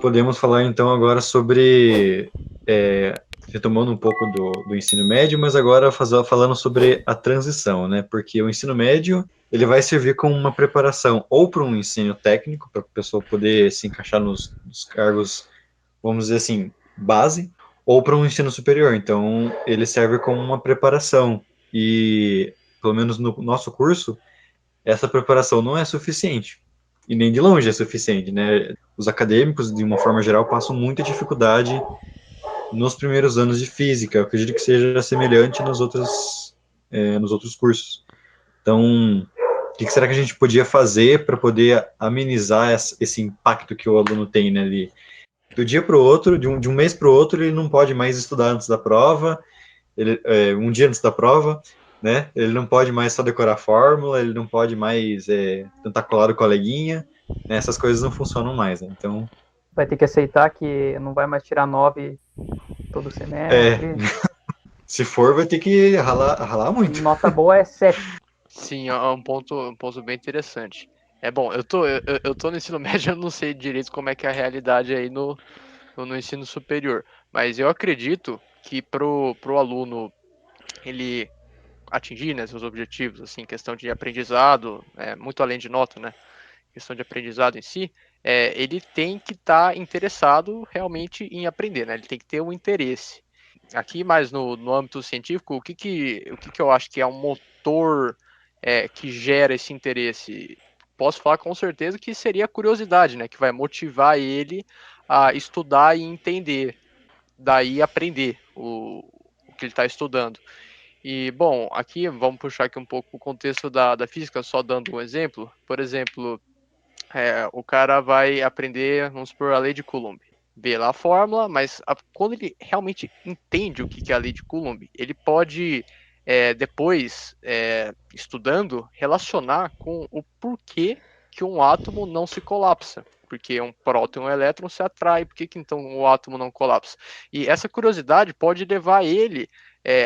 podemos falar então agora sobre, retomando um pouco do ensino médio, mas agora falando sobre a transição, né? Porque o ensino médio, ele vai servir como uma preparação ou para um ensino técnico, para a pessoa poder se encaixar nos cargos, vamos dizer assim, base, ou para um ensino superior. Então, ele serve como uma preparação. E, pelo menos no nosso curso, essa preparação não é suficiente. E nem de longe é suficiente, né? Os acadêmicos, de uma forma geral, passam muita dificuldade nos primeiros anos de física. Eu acredito que seja semelhante nos outros cursos. Então, o que será que a gente podia fazer para poder amenizar esse impacto que o aluno tem, né? Do dia para o outro, de um mês para o outro, ele não pode mais estudar antes da prova, um dia antes da prova, né? Ele não pode mais só decorar a fórmula, ele não pode mais tentar colar o coleguinha, né? Essas coisas não funcionam mais, né? Então, Vai ter que aceitar que não vai mais tirar 9 todo é, semestre. se for, vai ter que ralar muito. Nota boa é 7. Sim, é um ponto bem interessante. É bom, eu tô no ensino médio, eu não sei direito como é que é a realidade aí no ensino superior, mas eu acredito que pro aluno ele atingir, né, seus objetivos, assim, questão de aprendizado, muito além de nota, né, questão de aprendizado em si, ele tem que estar interessado realmente em aprender, né, ele tem que ter um interesse. Aqui, mais no âmbito científico, o que eu acho que é um motor que gera esse interesse? Posso falar com certeza que seria a curiosidade, né, que vai motivar ele a estudar e entender, daí aprender o que ele está estudando. E, bom, aqui vamos puxar aqui um pouco o contexto da física, só dando um exemplo. Por exemplo, o cara vai aprender, vamos supor, a lei de Coulomb. Vê lá a fórmula, mas quando ele realmente entende o que é a lei de Coulomb, ele pode, depois, estudando, relacionar com o porquê que um átomo não se colapsa. Porque um próton e um elétron se atraem, por que então o átomo não colapsa? E essa curiosidade pode levar ele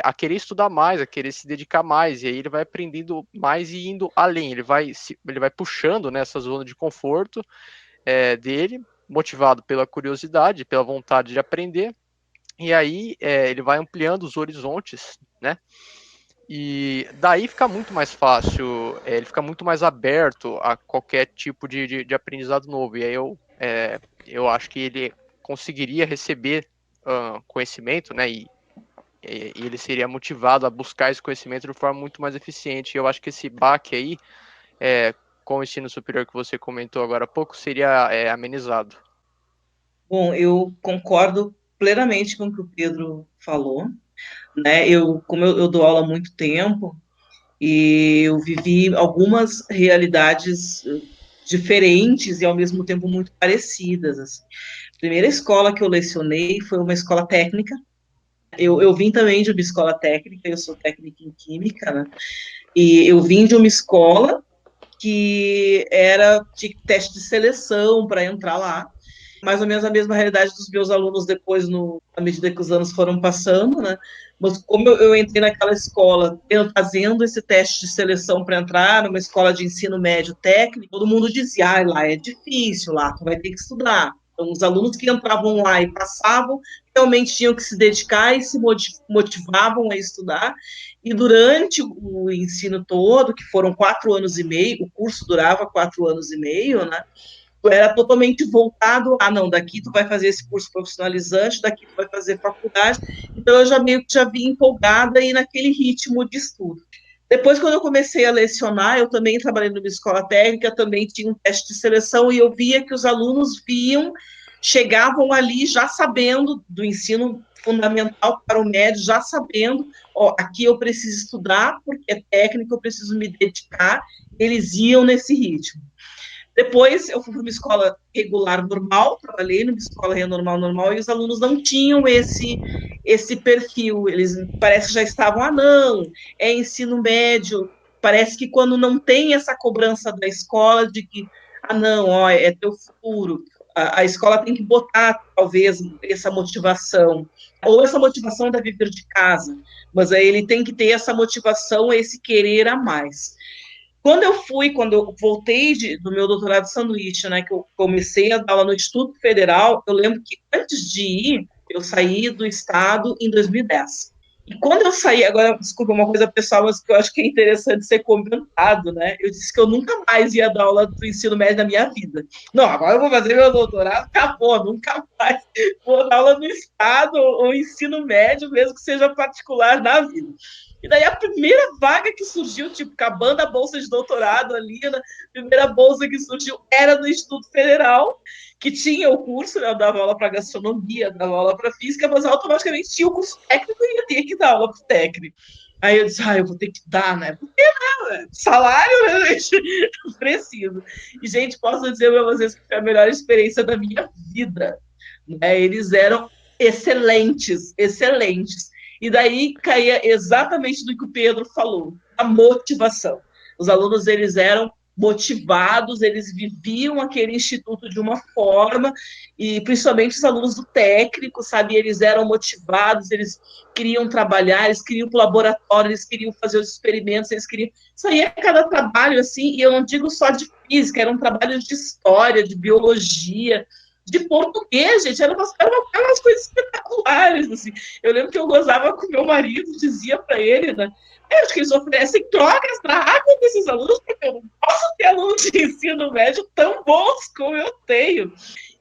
a querer estudar mais, a querer se dedicar mais, e aí ele vai aprendendo mais e indo além, ele vai puxando nessa zona de conforto dele, motivado pela curiosidade, pela vontade de aprender, e aí ele vai ampliando os horizontes, né? E daí fica muito mais fácil, ele fica muito mais aberto a qualquer tipo de aprendizado novo, e aí eu acho que ele conseguiria receber conhecimento, né, e ele seria motivado a buscar esse conhecimento de forma muito mais eficiente. E eu acho que esse baque aí, com o ensino superior que você comentou agora há pouco, seria amenizado. Bom, eu concordo plenamente com o que o Pedro falou, né? Como eu dou aula há muito tempo, e eu vivi algumas realidades diferentes e ao mesmo tempo muito parecidas, assim. A primeira escola que eu lecionei foi uma escola técnica. Eu vim também de uma escola técnica, eu sou técnica em química, né? E eu vim de uma escola que era de teste de seleção para entrar lá, mais ou menos a mesma realidade dos meus alunos depois, à medida que os anos foram passando, né? Mas como eu entrei naquela escola fazendo esse teste de seleção para entrar numa escola de ensino médio técnico, todo mundo dizia, lá é difícil, lá tu vai ter que estudar. Então, os alunos que entravam lá e passavam, realmente tinham que se dedicar e se motivavam a estudar, e durante o ensino todo, que foram 4 anos e meio, o curso durava 4 anos e meio, né? Era totalmente voltado não, daqui tu vai fazer esse curso profissionalizante, daqui tu vai fazer faculdade, então eu já meio que já vim empolgada e naquele ritmo de estudo. Depois, quando eu comecei a lecionar, eu também trabalhei numa escola técnica, também tinha um teste de seleção, e eu via que os alunos chegavam ali já sabendo do ensino fundamental para o médio, já sabendo, aqui eu preciso estudar, porque é técnico, eu preciso me dedicar, eles iam nesse ritmo. Depois, eu fui para uma escola regular normal, trabalhei numa escola normal, e os alunos não tinham esse perfil, eles parece que já estavam, não, é ensino médio, parece que quando não tem essa cobrança da escola de que, não, é teu futuro, a escola tem que botar, talvez, essa motivação, ou essa motivação deve vir de casa, mas aí ele tem que ter essa motivação, esse querer a mais. Quando eu voltei do meu doutorado de sanduíche, né, que eu comecei a dar aula no Instituto Federal, eu lembro que antes de ir, eu saí do estado em 2010. E quando eu saí, agora, desculpa, uma coisa pessoal, mas que eu acho que é interessante ser comentado, né? Eu disse que eu nunca mais ia dar aula do ensino médio na minha vida. Não, agora eu vou fazer meu doutorado, acabou, nunca mais vou dar aula no estado ou ensino médio, mesmo que seja particular, na vida. E daí a primeira vaga que surgiu, tipo, acabando a bolsa de doutorado ali, a primeira bolsa que surgiu era do Instituto Federal, que tinha o curso, né, eu dava aula para gastronomia, dava aula para física, mas automaticamente tinha o curso técnico e eu tinha que dar aula para o técnico. Aí eu disse, eu vou ter que dar, né? Porque, né? Salário, né, gente? Preciso. E, gente, posso dizer para vocês que foi a melhor experiência da minha vida. Né? Eles eram excelentes, excelentes. E daí caía exatamente do que o Pedro falou, a motivação. Os alunos, eles eram motivados, eles viviam aquele instituto de uma forma, e principalmente os alunos do técnico, sabe, eles eram motivados, eles queriam trabalhar, eles queriam ir para o laboratório, eles queriam fazer os experimentos, eles queriam... Isso aí é cada trabalho, assim, e eu não digo só de física, eram trabalhos de história, de biologia, de português, gente, eram umas coisas espetaculares, assim. Eu lembro que eu gozava com meu marido, dizia para ele, né, eu acho que eles oferecem trocas para água desses alunos, porque eu não posso ter alunos de ensino médio tão bons como eu tenho.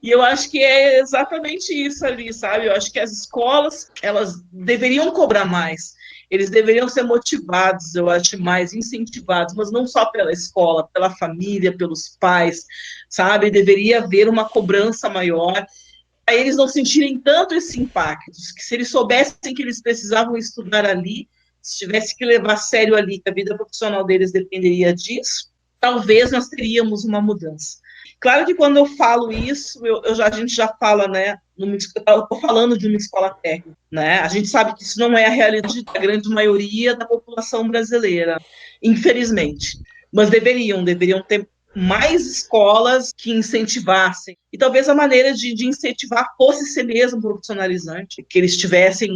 E eu acho que é exatamente isso ali, sabe? Eu acho que as escolas, elas deveriam cobrar mais. Eles deveriam ser motivados, eu acho, mais incentivados, mas não só pela escola, pela família, pelos pais, sabe? Deveria haver uma cobrança maior, para eles não sentirem tanto esse impacto, que se eles soubessem que eles precisavam estudar ali, se tivesse que levar a sério ali, que a vida profissional deles dependeria disso, talvez nós teríamos uma mudança. Claro que quando eu falo isso, a gente já fala, né, eu estou falando de uma escola técnica, né, a gente sabe que isso não é a realidade da grande maioria da população brasileira, infelizmente, mas deveriam ter mais escolas que incentivassem, e talvez a maneira de incentivar fosse ser mesmo profissionalizante, que eles tivessem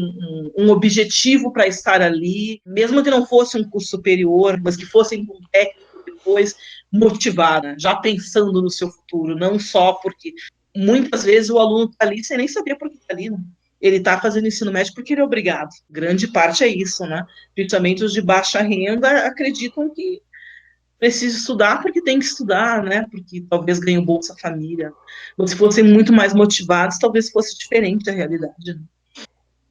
um objetivo para estar ali, mesmo que não fosse um curso superior, mas que fossem com técnico depois, motivada, já pensando no seu futuro, não só porque muitas vezes o aluno está ali sem nem saber por que está ali, né? Ele está fazendo ensino médio porque ele é obrigado. Grande parte é isso, né? Principalmente os de baixa renda acreditam que precisa estudar porque tem que estudar, né? Porque talvez ganhe o Bolsa Família. Mas se fossem muito mais motivados, talvez fosse diferente a realidade. Né?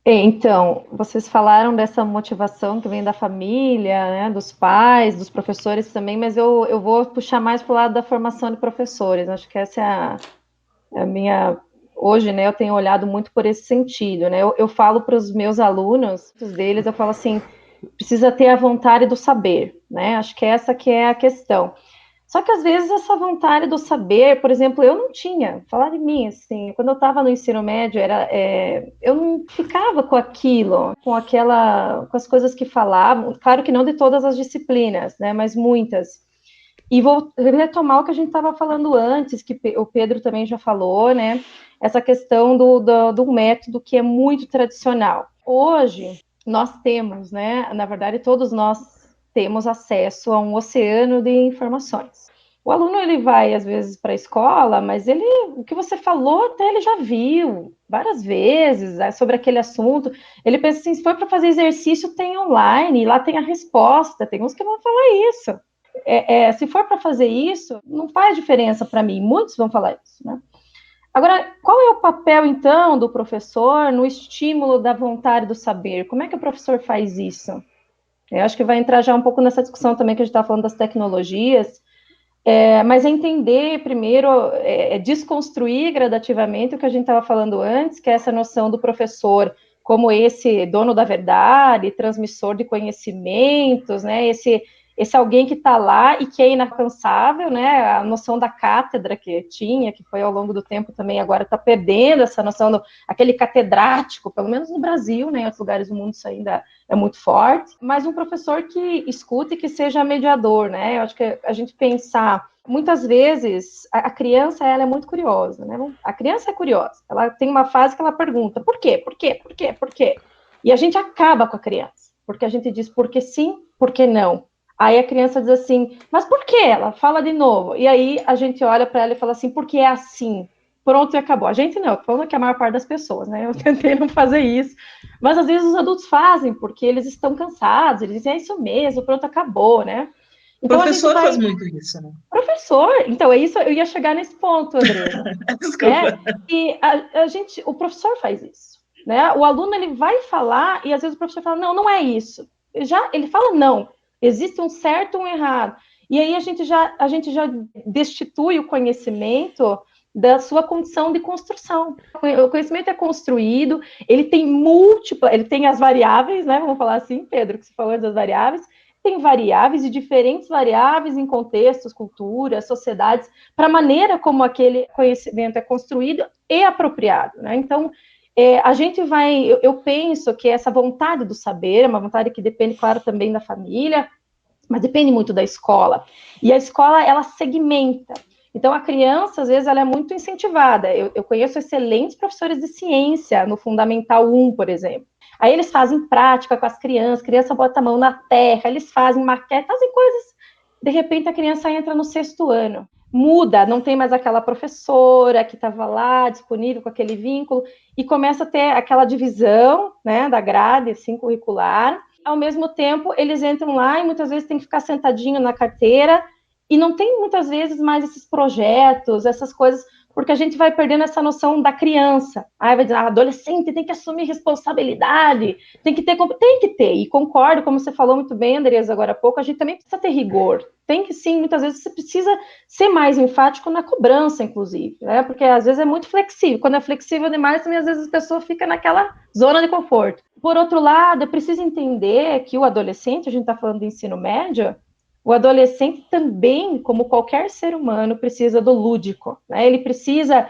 Então, vocês falaram dessa motivação que vem da família, né, dos pais, dos professores também, mas eu vou puxar mais para o lado da formação de professores. Acho que essa é a minha... Hoje, né, eu tenho olhado muito por esse sentido, né? Eu falo para os meus alunos, muitos deles, eu falo assim, precisa ter a vontade do saber, né? Acho que essa que é a questão. Só que às vezes essa vontade do saber, por exemplo, eu não tinha. Falar de mim, assim, quando eu estava no ensino médio, eu não ficava com aquilo, com as coisas que falavam. Claro que não de todas as disciplinas, né? Mas muitas. E vou retomar o que a gente estava falando antes, que o Pedro também já falou, né? Essa questão do método que é muito tradicional. Hoje nós temos, né? Na verdade, todos nós temos acesso a um oceano de informações. O aluno, ele vai, às vezes, para a escola, mas o que você falou, até ele já viu várias vezes, né, sobre aquele assunto. Ele pensa assim, se for para fazer exercício, tem online, lá tem a resposta, tem uns que vão falar isso. Se for para fazer isso, não faz diferença para mim, muitos vão falar isso, né? Agora, qual é o papel, então, do professor no estímulo da vontade do saber? Como é que o professor faz isso? Eu acho que vai entrar já um pouco nessa discussão também que a gente está falando das tecnologias, mas é entender primeiro, desconstruir gradativamente o que a gente estava falando antes, que é essa noção do professor como esse dono da verdade, transmissor de conhecimentos, né? Esse alguém que está lá e que é inalcançável, né? A noção da cátedra que tinha, que foi ao longo do tempo também, agora está perdendo essa noção aquele catedrático, pelo menos no Brasil, né? Em outros lugares do mundo isso ainda é muito forte, mas um professor que escute e que seja mediador, né? Eu acho que a gente pensar, muitas vezes, a criança, ela é muito curiosa, né? A criança é curiosa, ela tem uma fase que ela pergunta, por quê? Por quê? Por quê? Por quê? E a gente acaba com a criança, porque a gente diz por que sim, por que não? Aí a criança diz assim, mas por que ela? Fala de novo. E aí a gente olha para ela e fala assim, porque é assim. Pronto e acabou. A gente não, falando que a maior parte das pessoas, né? Eu tentei não fazer isso. Mas às vezes os adultos fazem, porque eles estão cansados, eles dizem, é isso mesmo, pronto, acabou, né? O professor faz muito isso, né? Professor, então é isso, eu ia chegar nesse ponto, Andressa. Desculpa. E o professor faz isso, né? O aluno, ele vai falar, e às vezes o professor fala, não é isso. Ele fala não, existe um certo e um errado. E aí a gente já destitui o conhecimento da sua condição de construção. O conhecimento é construído, ele tem as variáveis, né? Vamos falar assim, Pedro, que você falou das variáveis, tem variáveis e diferentes variáveis em contextos, culturas, sociedades, para a maneira como aquele conhecimento é construído e apropriado, né? Então, a gente eu penso que essa vontade do saber é uma vontade que depende, claro, também da família, mas depende muito da escola. E a escola, ela segmenta. Então, a criança, às vezes, ela é muito incentivada. Eu conheço excelentes professores de ciência no Fundamental 1, por exemplo. Aí eles fazem prática com as crianças, criança bota a mão na terra, eles fazem maquete, fazem coisas. De repente, a criança entra no 6º ano. Muda, não tem mais aquela professora que estava lá, disponível com aquele vínculo, e começa a ter aquela divisão, né, da grade, assim, curricular. Ao mesmo tempo, eles entram lá e muitas vezes tem que ficar sentadinho na carteira, e não tem muitas vezes mais esses projetos, essas coisas, porque a gente vai perdendo essa noção da criança. Aí vai dizer, adolescente tem que assumir responsabilidade, tem que ter, e concordo, como você falou muito bem, Andresa, agora há pouco, a gente também precisa ter rigor. Tem que sim, muitas vezes você precisa ser mais enfático na cobrança, inclusive, né? Porque às vezes é muito flexível. Quando é flexível demais, também às vezes a pessoa fica naquela zona de conforto. Por outro lado, é preciso entender que o adolescente, a gente está falando de ensino médio, o adolescente também, como qualquer ser humano, precisa do lúdico, né? Ele precisa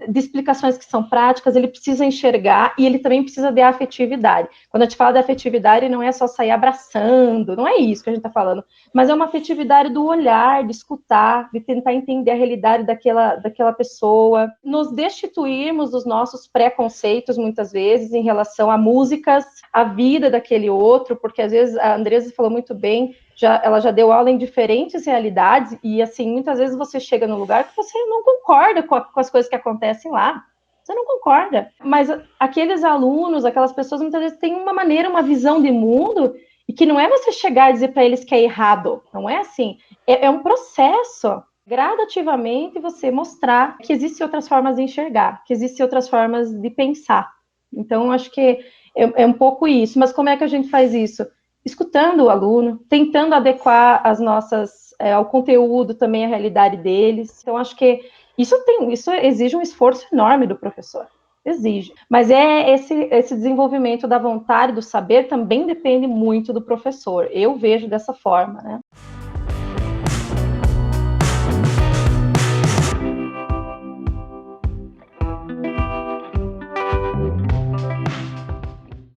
de explicações que são práticas, ele precisa enxergar e ele também precisa de afetividade. Quando a gente fala de afetividade, não é só sair abraçando, não é isso que a gente está falando, mas é uma afetividade do olhar, de escutar, de tentar entender a realidade daquela pessoa, nos destituirmos dos nossos preconceitos, muitas vezes, em relação a músicas, a vida daquele outro, porque às vezes a Andresa falou muito bem, ela já deu aula em diferentes realidades, e assim, muitas vezes você chega num lugar que você não concorda com as coisas que acontecem lá, você não concorda, mas aqueles alunos, aquelas pessoas, muitas vezes têm uma maneira, uma visão de mundo, e que não é você chegar e dizer para eles que é errado, não é assim, é um processo, gradativamente você mostrar que existem outras formas de enxergar, que existem outras formas de pensar, então acho que é um pouco isso, mas como é que a gente faz isso? Escutando o aluno, tentando adequar as nossas, ao conteúdo também a realidade deles. Então, acho que isso exige um esforço enorme do professor. Exige. Mas esse desenvolvimento da vontade, do saber, também depende muito do professor. Eu vejo dessa forma, né?